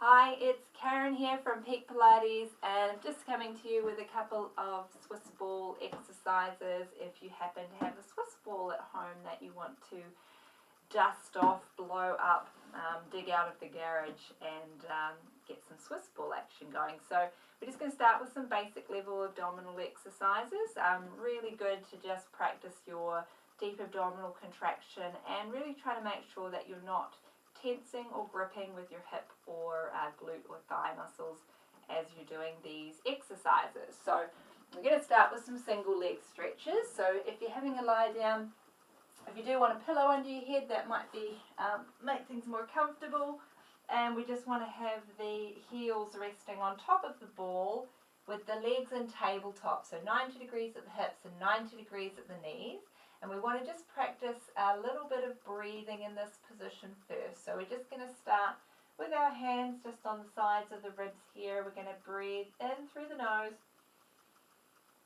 Hi, it's Karen here from Peak Pilates, and I'm just coming to you with a couple of Swiss ball exercises if you happen to have a Swiss ball at home that you want to dust off, blow up, dig out of the garage and get some Swiss ball action going. So we're just going to start with some basic level abdominal exercises. Really good to just practice your deep abdominal contraction and really try to make sure that you're not tensing or gripping with your hip or glute or thigh muscles as you're doing these exercises. So we're going to start with some single leg stretches. So if you're having a lie down, if you do want a pillow under your head, that might be make things more comfortable. And we just want to have the heels resting on top of the ball with the legs in tabletop. So 90 degrees at the hips and 90 degrees at the knees. And we want to just practice a little bit of breathing in this position first. So we're just going to start with our hands just on the sides of the ribs here. We're going to breathe in through the nose.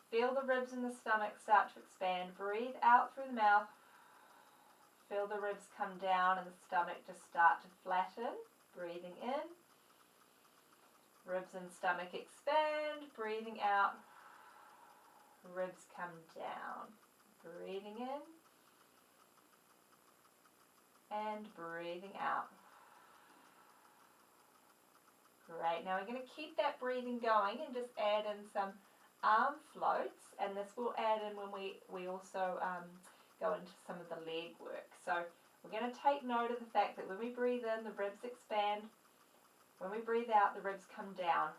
Feel the ribs in the stomach start to expand. Breathe out through the mouth. Feel the ribs come down and the stomach just start to flatten. Breathing in. Ribs and stomach expand. Breathing out. Ribs come down. Breathing in and breathing out. Great. Now we're going to keep that breathing going and just add in some arm floats, and this will add in when we also go into some of the leg work. So we're going to take note of the fact that when we breathe in, the ribs expand. When we breathe out, the ribs come down.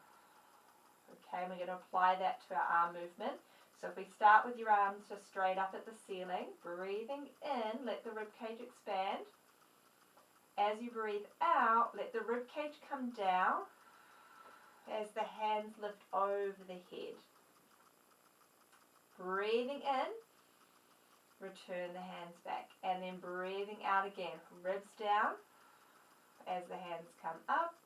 Okay, and we're going to apply that to our arm movement. So if we start with your arms just straight up at the ceiling, breathing in, let the ribcage expand. As you breathe out, let the ribcage come down as the hands lift over the head. Breathing in, return the hands back, and then breathing out again, ribs down as the hands come up,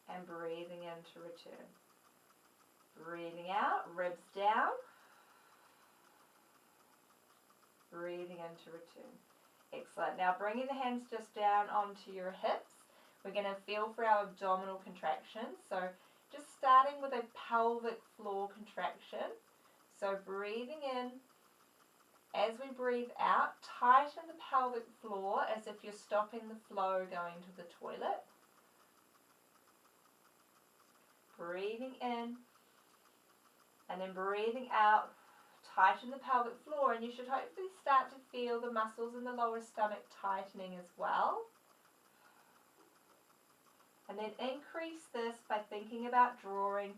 and breathing in to return. Breathing out, ribs down. Breathing in to return. Excellent. Now bringing the hands just down onto your hips, we're going to feel for our abdominal contraction. So just starting with a pelvic floor contraction. So breathing in. As we breathe out, tighten the pelvic floor as if you're stopping the flow going to the toilet. Breathing in. And then breathing out, tighten the pelvic floor, and you should hopefully start to feel the muscles in the lower stomach tightening as well. And then increase this by thinking about drawing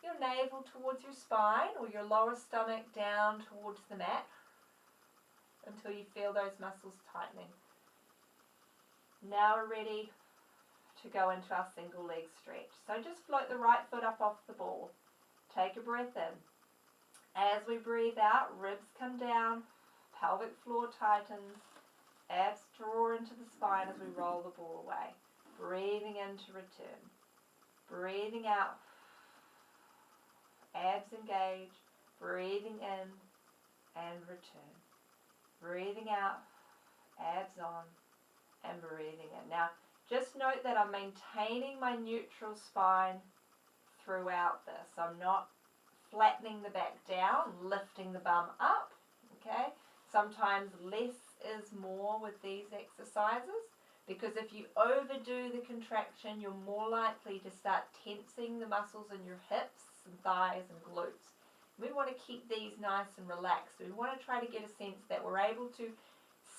your navel towards your spine or your lower stomach down towards the mat until you feel those muscles tightening. Now we're ready to go into our single leg stretch. So just float the right foot up off the ball. Take a breath in. As we breathe out, ribs come down, pelvic floor tightens, abs draw into the spine as we roll the ball away. Breathing in to return. Breathing out, abs engage, breathing in and return. Breathing out, abs on and breathing in. Now just note that I'm maintaining my neutral spine throughout this. I'm not flattening the back down, lifting the bum up, okay? Sometimes less is more with these exercises because if you overdo the contraction, you're more likely to start tensing the muscles in your hips and thighs and glutes. We want to keep these nice and relaxed. We want to try to get a sense that we're able to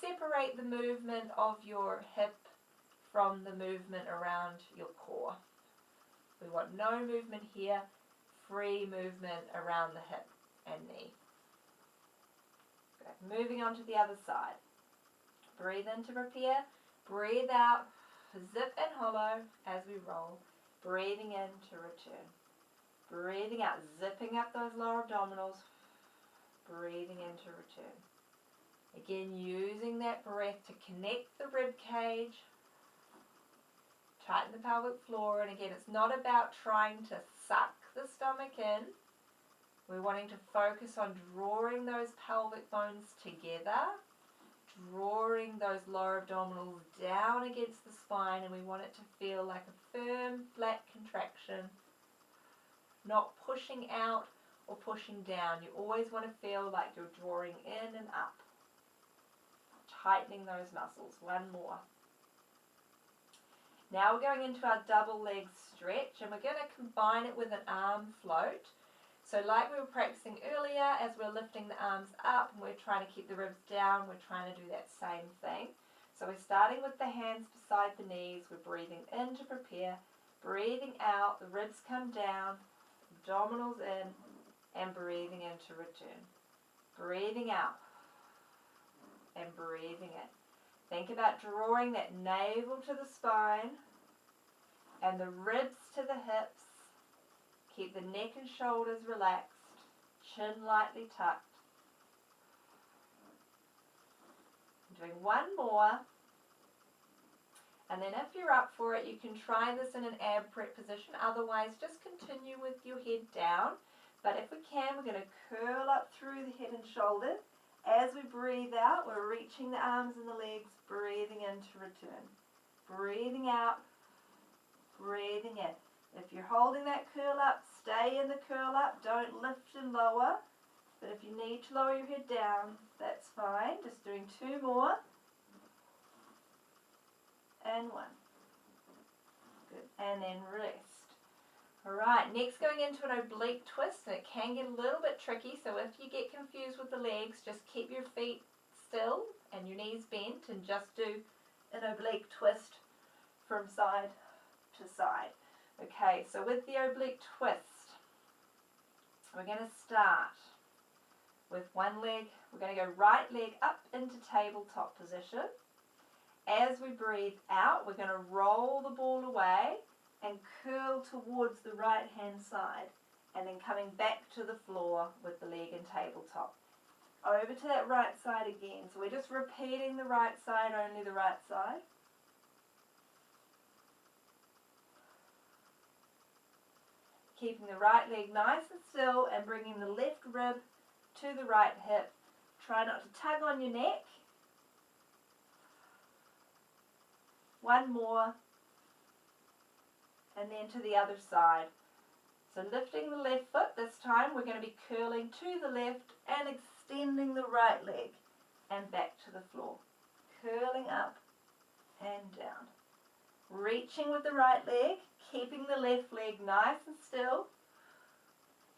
separate the movement of your hip from the movement around your core. We want no movement here, free movement around the hip and knee. Good. Moving on to the other side. Breathe in to prepare. Breathe out, zip and hollow as we roll. Breathing in to return. Breathing out, zipping up those lower abdominals. Breathing in to return. Again, using that breath to connect the rib cage. Tighten the pelvic floor, and again, it's not about trying to suck the stomach in. We're wanting to focus on drawing those pelvic bones together, drawing those lower abdominals down against the spine, and we want it to feel like a firm, flat contraction, not pushing out or pushing down. You always want to feel like you're drawing in and up, tightening those muscles. One more. Now we're going into our double leg stretch, and we're going to combine it with an arm float. So like we were practicing earlier, as we're lifting the arms up and we're trying to keep the ribs down, we're trying to do that same thing. So we're starting with the hands beside the knees, we're breathing in to prepare, breathing out, the ribs come down, abdominals in, and breathing in to return. Breathing out and breathing in. Think about drawing that navel to the spine and the ribs to the hips. Keep the neck and shoulders relaxed, chin lightly tucked. Doing one more. And then if you're up for it, you can try this in an ab prep position. Otherwise, just continue with your head down. But if we can, we're going to curl up through the head and shoulders. As we breathe out, we're reaching the arms and the legs, breathing in to return. Breathing out, breathing in. If you're holding that curl up, stay in the curl up. Don't lift and lower. But if you need to lower your head down, that's fine. Just doing two more. And one. Good. And then rest. Alright, next going into an oblique twist, and it can get a little bit tricky, so if you get confused with the legs, just keep your feet still and your knees bent and just do an oblique twist from side to side. Okay, so with the oblique twist, we're going to start with one leg. We're going to go right leg up into tabletop position. As we breathe out, we're going to roll the ball away and curl towards the right hand side, and then coming back to the floor with the leg in tabletop. Over to that right side again. So we're just repeating the right side, only the right side. Keeping the right leg nice and still and bringing the left rib to the right hip. Try not to tug on your neck. One more. And then to the other side. So lifting the left foot, this time we're going to be curling to the left and extending the right leg and back to the floor. Curling up and down. Reaching with the right leg, keeping the left leg nice and still.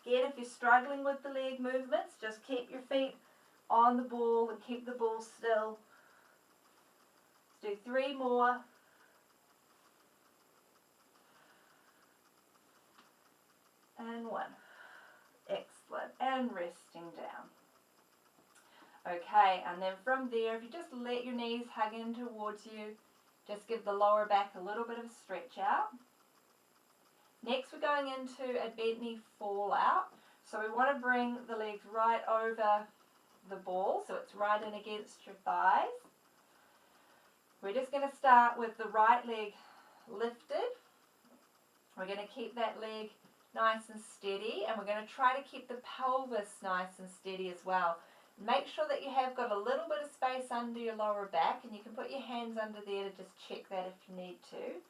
Again, if you're struggling with the leg movements, just keep your feet on the ball and keep the ball still. Let's do three more. And one. Excellent. And resting down. Okay, and then from there, if you just let your knees hug in towards you, just give the lower back a little bit of a stretch out. Next, we're going into a bent knee fall out. So we want to bring the legs right over the ball, so it's right in against your thighs. We're just going to start with the right leg lifted. We're going to keep that leg nice and steady, and we're going to try to keep the pelvis nice and steady as well. Make sure that you have got a little bit of space under your lower back, and you can put your hands under there to just check that if you need to.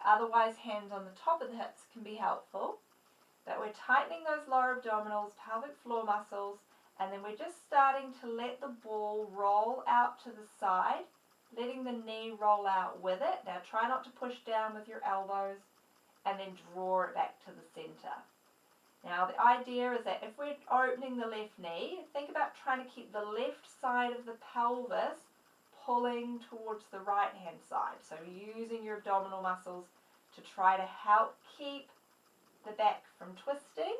Otherwise, hands on the top of the hips can be helpful. But we're tightening those lower abdominals, pelvic floor muscles, and then we're just starting to let the ball roll out to the side, letting the knee roll out with it. Now try not to push down with your elbows, and then draw it back to the center. Now the idea is that if we're opening the left knee, think about trying to keep the left side of the pelvis pulling towards the right hand side. So using your abdominal muscles to try to help keep the back from twisting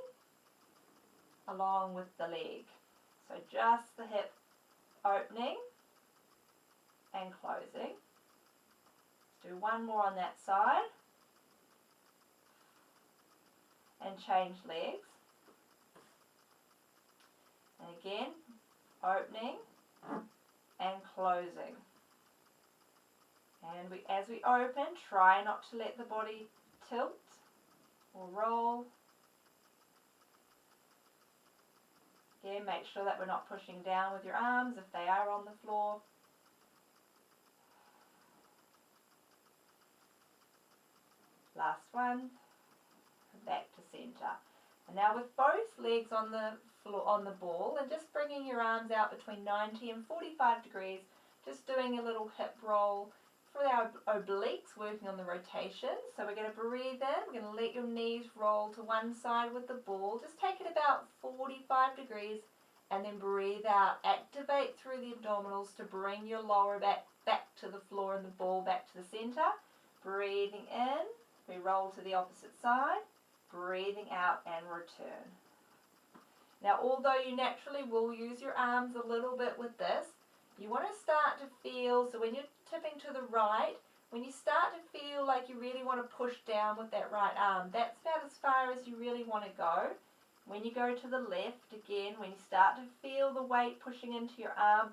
along with the leg. So just the hip opening and closing. Let's do one more on that side. And change legs. And again, opening and closing. And as we open, try not to let the body tilt or roll. Again, make sure that we're not pushing down with your arms if they are on the floor. Last one, back to center. And now with both legs on the floor, on the ball, and just bringing your arms out between 90 and 45 degrees, just doing a little hip roll for our obliques, working on the rotation. So we're going to breathe in, we're going to let your knees roll to one side with the ball, just take it about 45 degrees, and then breathe out. Activate through the abdominals to bring your lower back to the floor and the ball back to the center. Breathing in, we roll to the opposite side, breathing out and return. Now, although you naturally will use your arms a little bit with this, you want to start to feel, so when you're tipping to the right, when you start to feel like you really want to push down with that right arm, that's about as far as you really want to go. When you go to the left, again, when you start to feel the weight pushing into your arm,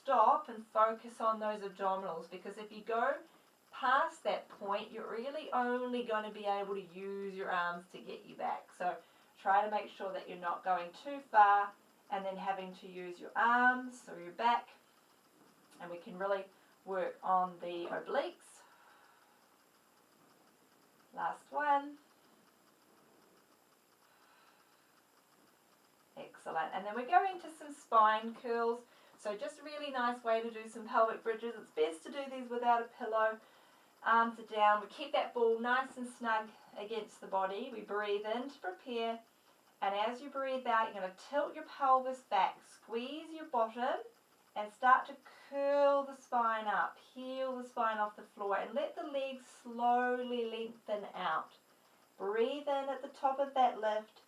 stop and focus on those abdominals, because if you go past that point, you're really only going to be able to use your arms to get you back. So try to make sure that you're not going too far and then having to use your arms or your back. And we can really work on the obliques. Last one. Excellent. And then we're going to some spine curls. So just a really nice way to do some pelvic bridges. It's best to do these without a pillow. Arms are down. We keep that ball nice and snug against the body. We breathe in to prepare. And as you breathe out, you're going to tilt your pelvis back. Squeeze your bottom and start to curl the spine up. Heel the spine off the floor and let the legs slowly lengthen out. Breathe in at the top of that lift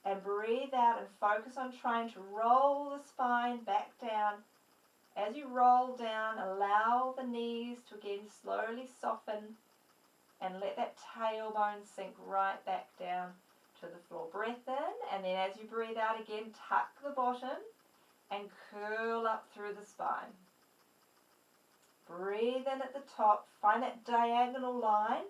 and breathe out and focus on trying to roll the spine back down. As you roll down, allow the knees to again slowly soften and let that tailbone sink right back down to the floor. Breath in, and then as you breathe out again, tuck the bottom and curl up through the spine. Breathe in at the top, find that diagonal line,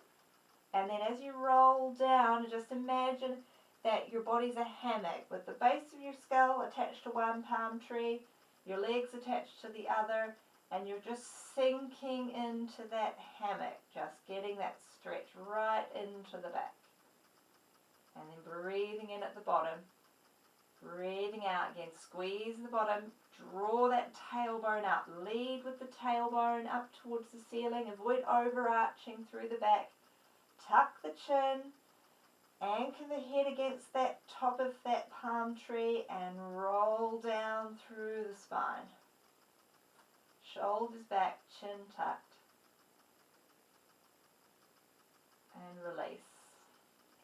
and then as you roll down, just imagine that your body's a hammock with the base of your skull attached to one palm tree, your legs attached to the other, and you're just sinking into that hammock, just getting that stretch right into the back. And then breathing in at the bottom, breathing out again, squeeze the bottom, draw that tailbone up, lead with the tailbone up towards the ceiling, avoid overarching through the back, tuck the chin, anchor the head against that top of that palm tree and roll down through the spine. Shoulders back, chin tucked. And release.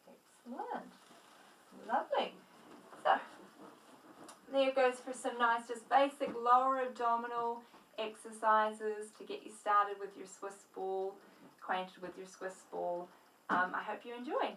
Excellent. Lovely. So, there goes for some nice, just basic lower abdominal exercises to get you started with your Swiss ball, acquainted with your Swiss ball. I hope you're enjoying.